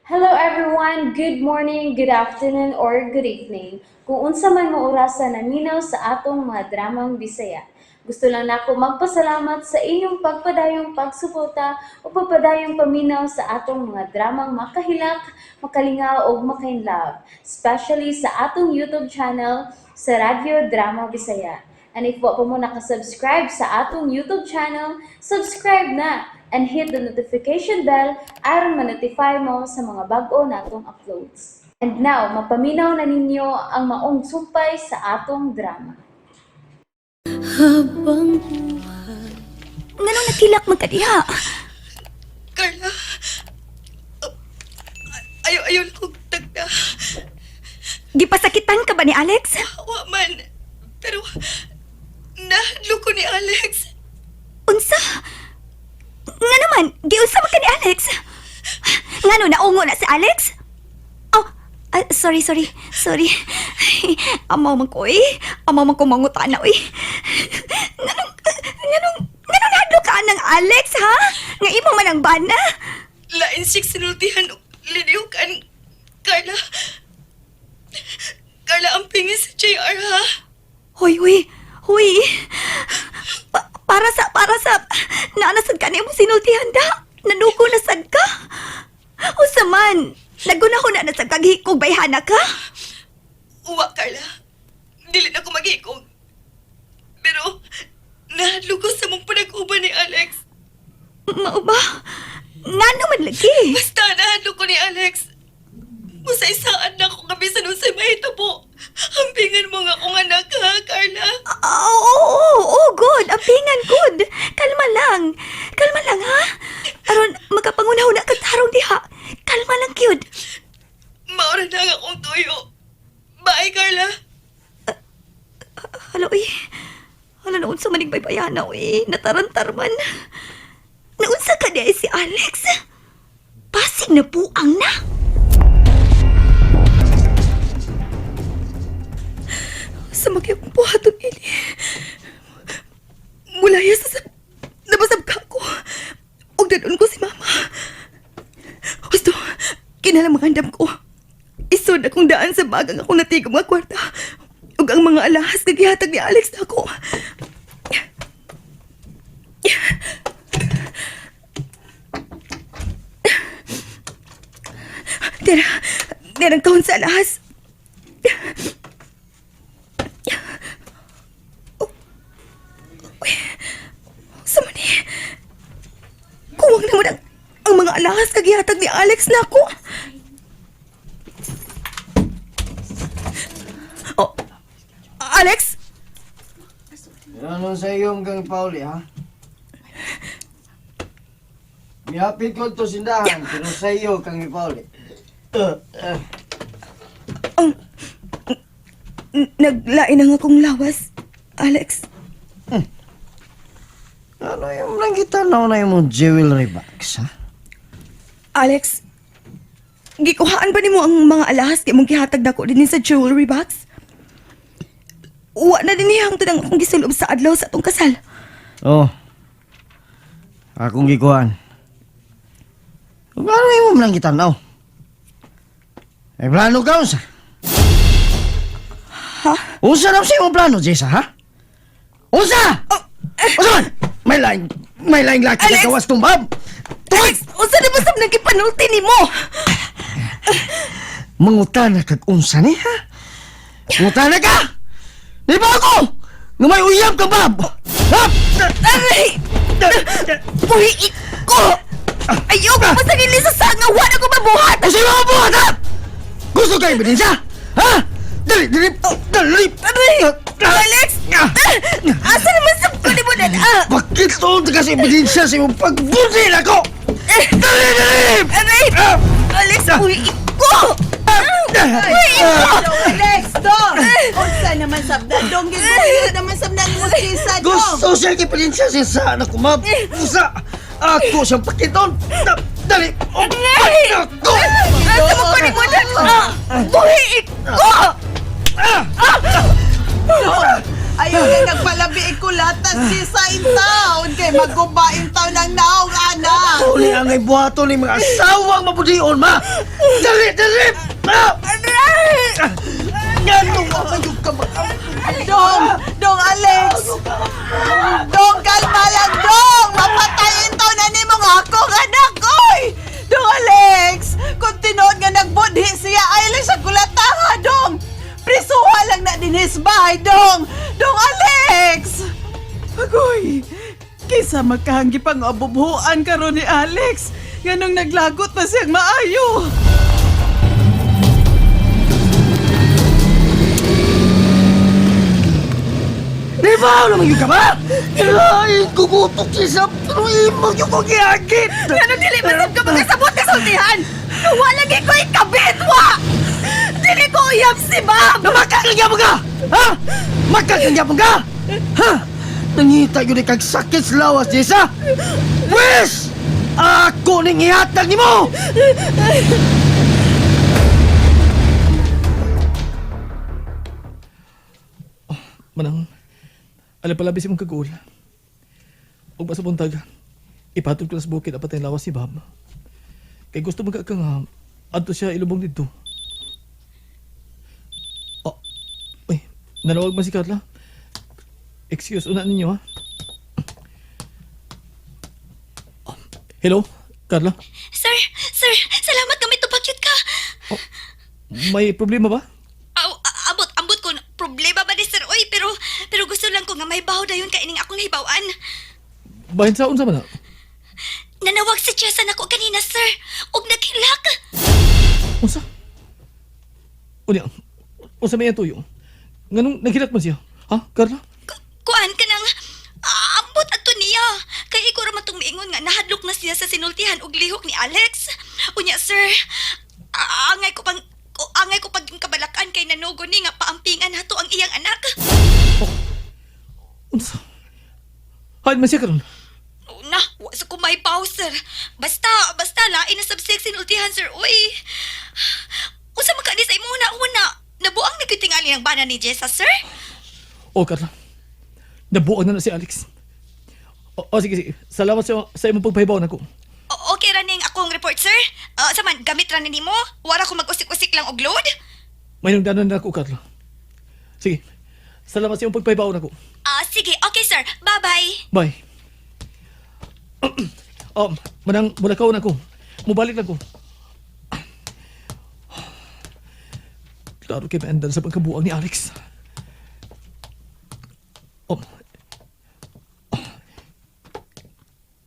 Hello everyone, good morning, good afternoon, or good evening. Kung unsa man mo orasan naminaw sa atong mga dramang Bisaya. Gusto lang nako magpasalamat sa inyong pagpadayong pagsuporta o pagpadayong paminaw sa atong mga dramang makahilak, makalingaw o makainlove, especially sa atong YouTube channel sa Radyo Drama Bisaya. And if wa pa mo nakasubscribe sa atong YouTube channel, subscribe na and hit the notification bell aron ma-notify mo sa mga bag-o natong uploads. And now, mapaminaw na ninyo ang maong sumpay sa atong drama. Habang buhay. Nganong nakilak man ka diha? Carla, ayaw na kong tagda. Gipasakitan ka ba ni Alex? Wa man. Pero, nahadlo ko ni Alex. Unsa? Nga naman, giunsa man ka ni Alex? Ngano, naungo na si Alex? Oh, sorry. Amaw man ko Amaw man ko mangutana Nganong nahadlo ka ng Alex, ha? Nga imo man ang bana? Lain siyang sinultihan o liniukan. Carla, ang pingin sa JR, ha? Hoy. Para sa naanasad ka na yung sinultihan da. Nanuko na sad ka. Usa man, naguna-huna na sa kaghikog bayhana ka. Uwa, Carla. Dili na ko maghikog. Pero, nahadlo ko sa mong panag-uban ni Alex. Mao ba? Nga naman lagi. Basta nahadlo ko ni Alex. Musay-saan na ako kabisan usay mahitabo. Hampingan mo nga akong anak, ha, Carla? Oo, good. Apingan, good. Kalma lang, ha? Aron, magkapangunahuna ka tarong diha. Kalma lang, cute. Maura na nga akong tuyo. Bye, Carla. Hala, naunsa manig baybayana, natarantar man. Naunsa ka di si Alex? Pasig na buang na. Sa magyang buhaton ini. Mulaya sa nabasab ka ko. Og dadon ko si mama. Gusto, kinalamangandam ko. Isod akong daan sa bagang akong natigong mga kwarta. Ug ang mga alahas nagihatag ni Alex na ako. Derang taon sa alahas. Sama ni. Kuwang naman ang mga alahas kagihatag ni Alex na ako. Oh, Alex? Ano sa iyo kang Pauli, ha? Mihapit ko to sindahan, pero sa iyo kang Pauli. Naglain ang akong lawas, Alex. Ano yung lang kita na yung jewelry box, ha? Alex, gikuhaan ba nimo ang mga alahas di mong gihatag dako din sa jewelry box? Wa na din niyang tudang akong gisulob sa adlaw sa atong kasal. Oh. Akong gikuhan. Kung ano yung lang kita na, May plano ka, unsa? Ha? Unsa na sa iyong plano, Jessa, ha? Unsa! Unsa man? May laing laki Alex! ka kawas tumbab! Alex, unsa na ba sab nagipanulti nimo? Mangutana kag unsa ni, ha? Mangutana ka! Di ba ako? Nga may uyab ka, Bob! Ha? Aray! Buhiit ko! Ayoko pa sa gili sa sanga, wala ko mabuhat! Kasi mga buhat, ha? Gusto ka ebidensya? Ha? Dali! Aray! Alex! Asa naman sa ko ni mo na? Bakit to kasi ebidensya sa iyong pagbunsil ako? Dali! Aray! Alex, buhiit ko! Buhiit ko! Alex, dong! Unsa naman sabda? Dong, gigulit naman sabda mo kisa, dong! Gusto siya ebidensya siya sa anak ko, Mab. Usa! Ako siyang pakiton! Dali! Ako! Asa mo ko ni mo na? Buhiit ko! Dong! Ayaw na nagpalabi ikulatas si sa intaon kay magubain taon ng naong anak. Uli ang ngay buhato ni mga asawang mabudion, ma! Dali, dali! Yan mo, mamayog ka, ma! Dong Alex! Dong, kalma lang, Dong! Mapatayin to na ni mong akong anak, oy! Dong Alex! Kung tinood nga nagbudhi siya, ay lang sa kulataha, Dong! Prisuha lang na din his bahay, Dong! Dong Alex! Agoy! Kaysa magkahanggi pang abubuhan karon ni Alex, ganong naglagot pa siyang maayo. Di ba? Naman yung ka ba? Ay, gugutok siya sa pero imog yung kong iagit! Ano dili masab ka magkasabot ka sultihan? Wala lagi ko ikabit, wa! Dili ko uyab si ma'am! Makakagya mo ka! Ha? Makakagya mo ka! Ha? Nangita yun kag sakit sa lawas, Jessa! Wes! Ako ning ihatag ni mo! Manang, alam pala bisi mong kagul. Huwag masabuntag, ipatod ko na sa bukid apat ang lawas si Bob. Kaya gusto magkaka nga, adto siya ilubong dito. Oh, uy, nanawag man si Carla. Excuse, una ninyo ha. Oh, hello, Carla? Sir, salamat kami tupakyut ka. Oh, may problema ba? Ambot ko, problema ba ni Sir Oy? Pero gusto lang ko nga may baho dayon ka ining akong nahibawan. Bahin sa unsa man na? Nanawag si Chessa nako kanina, sir. Og naghilak. Unsa? Unya, unsa may tuyo? Nganong naghilak man siya? Ha, Carla? Kuan ka nang ambot ato niya. Kay iko ra matong miingon nga nahadlok na siya sa sinultihan og lihok ni Alex. Unya, sir, angay ko pag kabalakan kay nanugo ni nga paampingan nato ang iyang anak. Unsa? Haid man siya karon. Na, wa sa kumay sir. Basta lain na subsek sinultihan, sir. Uy. Usa man ka ni sa imo una. Nabuang nagkitingali ang bana ni Jessa, sir? Oh, Carla. Nabuang na si Alex. Sige. Salamat sa imong pagpahibaw nako. Okay ra ning akong report, sir? Saman, gamit ra ni mo? Wala ko mag-usik-usik lang og load? May nungdanan na ako, Carla. Sige. Salamat sa imong pagpahibaw nako. Sige. Okay, sir. Bye-bye. Bye. Manang mulakaw na ko. Mubalik na ko. Klaro kay maandal sa pagkabuang ni Alex.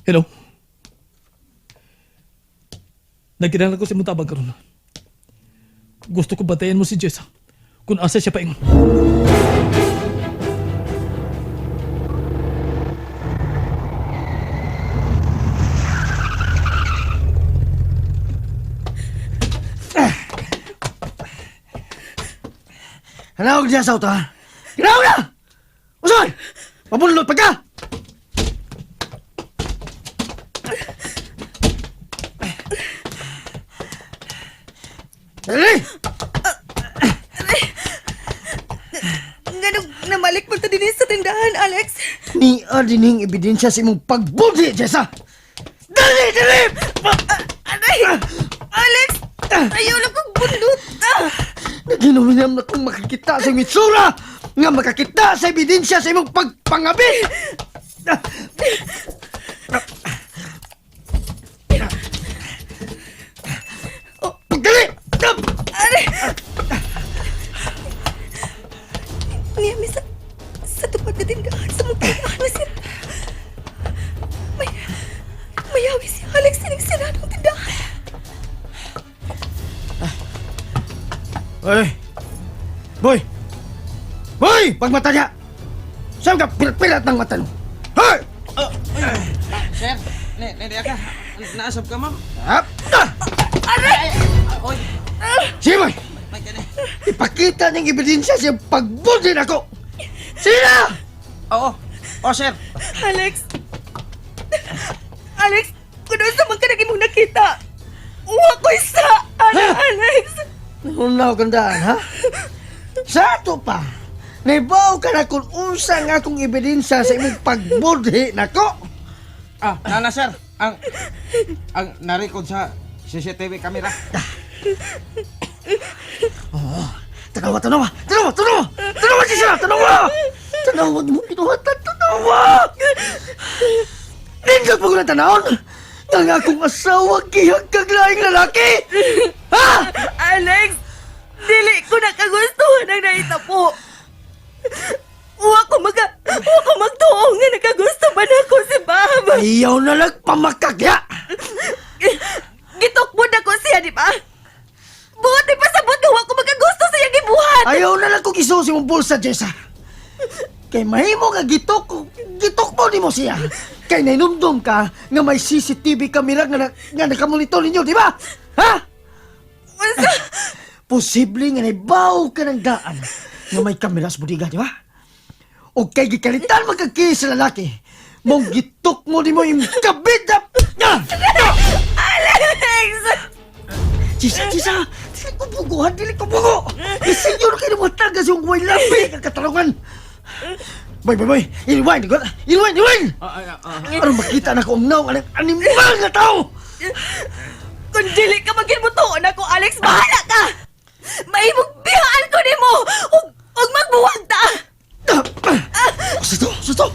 Hello? Nagkinahanglan ko si Muntabang karon. Gusto ko bantayan mo si Jessa kung asa siya paingon. Hanawag niya sa uta! Ginaw na! Usoy! Pabulot pa ka! Dali! Ganong namalik mo ta din sa tindahan, Alex. Ni dining ebidensya sa imong pagbudi, Jessa! Dali! Dali! Aray! Alex! Ayaw lang kong bundot. Naginuminam na kong makakita sa imong itsura nga makakita sa ebidensya sa imong pagpangabi! Pagdali! Aray! Niyami sa tupad na tindahan sa mong tindahan na sir. Mayawi si Alex sining siradong tindahan. Hoy! Boy! Boy! Pagmata niya! Saan ka pilat-pilat ng mata mo? Hoy! Sir, nede ka. Naasap ka, ma'am. Hap! Oy, Sige, boy! may ka na. Ipakita niyang ebidensya sa pagbudi na ko! Sina! Oo, sir. Alex! Alex! Kung doon sa mga kanagin mong nakita, uwa ko isa! Ha? Alex! Unaw kandaan, ha? Sa ato pa! Naibaw ka na kung unsa nga akong ebidensya sa imong pagbudhi nako. Nana sir, ang narikod sa CCTV camera. Tanawa mo pinuhatan, tanawa. Nindot mo ko na tanawon. Ang akong asawa gihag kag laing lalaki. Ha? Alex, dili ko nakagustuhan ang nahitabo. Huwa ko magtuong nga nakagusto man ako si Bob. Ayaw na lang pamakagya. Gitukbod ako siya, di ba? Buti pa sabot nga huwa ko magagusto siya gibuhat. Ayaw na lang kong isusi mong bulsa, Jessa. Kay mahimo nga gitok mo ni mo siya. Kay nainumdum ka nga may CCTV camera nga nakamonitor ninyo, di ba? Ha? Posible nga naibaw ka ng daan nga may kamera sa budiga, di ba? O kay gikalitan magkakis sa lalaki, mong gitok mo ni mo yung kabit na... Alex! Chisa! Dili ko buguhan, dili ko bugo! Isinyo na kayo mga tagas yung may labi ang katarungan! Boy! Iliwain! Ano makita na ko ang naong animal na tao! Kung dili ka maghimutuon ako, Alex, bahala ka! Maimong bihaan ko ni mo! Huwag magbuwag ta! Susto!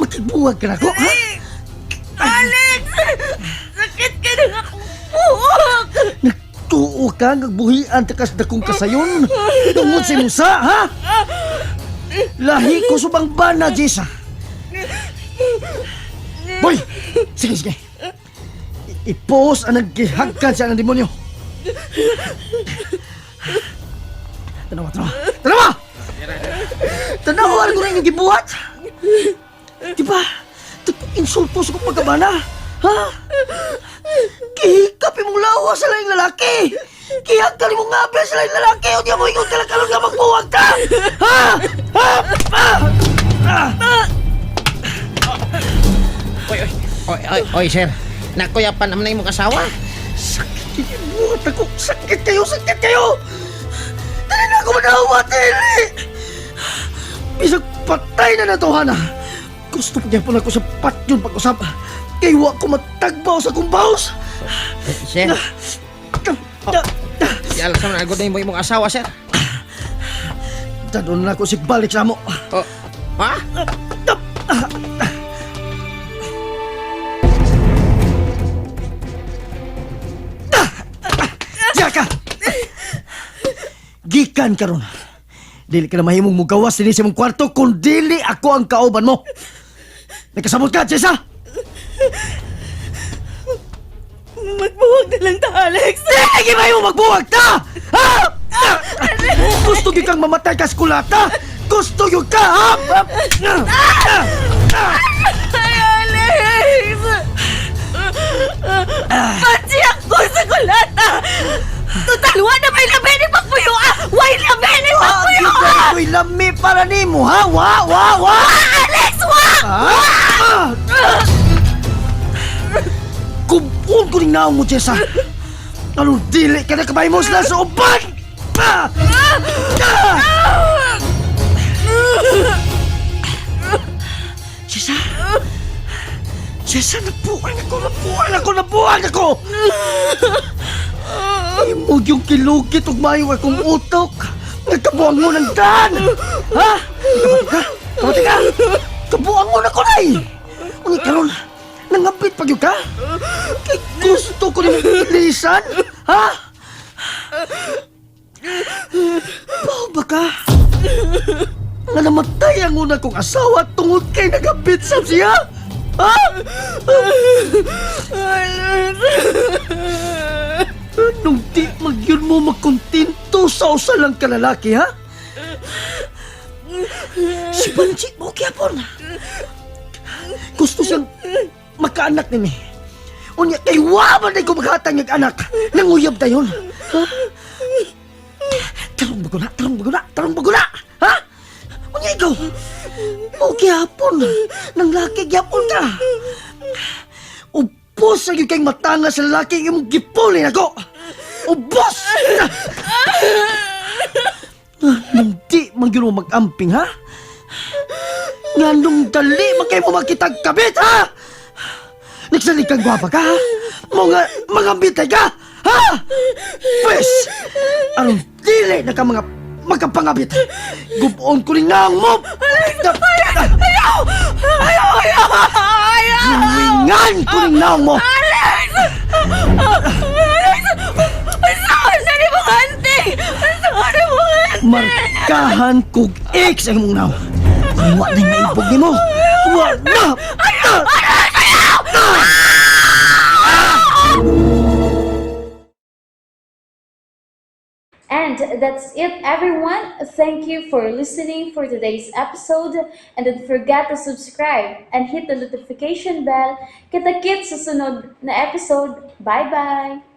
Magkibuwag ka na ko, ha? Alex! Sakit ka ng akong buhok! Nagtuo ka, nagbuhian takas dakong kasayon! Tungod si Musa, ha? Lahi ko subang bana, Jessa! Boy! Sige! I-post ang naghihagkan siya ng demonyo! Tanawa! Tanawa ko na yung gibuhat! Diba? Insulto sa kong pagkabana! Ha? Kihikap imong lawa sa laing lalaki! Kihagkan imong ngabel sa laing lalaki! O di mo ikot kalakalon nga magbuwag ka! Ha? Oy sir, nakuyapan naman na imong asawa. Sakit yung buhat ako! Sakit kayo! Dali na ako manawa, Tili! Bisag patay na natohana! Gusto pa niya po ako sa patyon pag-usap. Kaya wa ko matagbaw sa kumbaos! Sir, alas naman agad na imong asawa sir. Dadon na ako si balik sa mo. Ha? Jaka! Gikan karon. Dili ka na mahimong mugawas din sa mong kwarto kung dili ako ang kauban mo. Nagkasabot ka, Jessa! Magbuwag na lang ta, Alex! Sige mahimong magbuwag ta! Ha? Gusto gyud kang mamatay ka skulata? Gusto gyud ka, ha? Ay, Alex! Pati ako sa kulata! Total, wala may labi ni Pagpuyo! Why labi ni Pagpuyo! Ako'y lami para nimo, ha? Wa! Alex, wa! Kumpun ko rin naong mo, Jessa! Ano dili ka na kamay mo sila sa uban! Jessa, nabuhan ako! Ay mo yung kilugit ug mayo akong utok! Nagkabuang mo ng daan! Ha? Kamati ka! Kabuang mo na ko na eh! Ngunit karon, nangabit pag ka? Kay gusto ko rin ilisan? Ha? Bao ba ka? Nga namatay ang una kong asawa tungod kay nagabit sa siya? Ha? Anong di magyun mo magkontinto sa usa lang ka lalaki, ha? Si Banji mo gyapon. Gusto siyang makaanak ni mi. Unya kay wa man ko maghatag ng anak. Nanguyab dayon. Ha? Tarong baguna. Ha? Unya ikaw. Mo gyapon. Nang laki gyapon ka. Ubos ang kay matanga sa lalaki imong gipulin ako. Ubos! Nang di man gyud mo mag-amping, ha? Nganong dali man kayo mo makitag kabit, ha? Nagsalig kang gwapa ka, ha? Mga bitay ka, ha? Pwes! Anong dili na ka mga magkapangabit? Gubuon ko rin na ang mo! Ayaw! Lumingan ko rin na ang mo! Markahan kog X ang mong naw. Wa na maibog ni mo. Wa na! And that's it, everyone. Thank you for listening for today's episode. And don't forget to subscribe and hit the notification bell. Kita-kits sa sunod na episode. Bye-bye!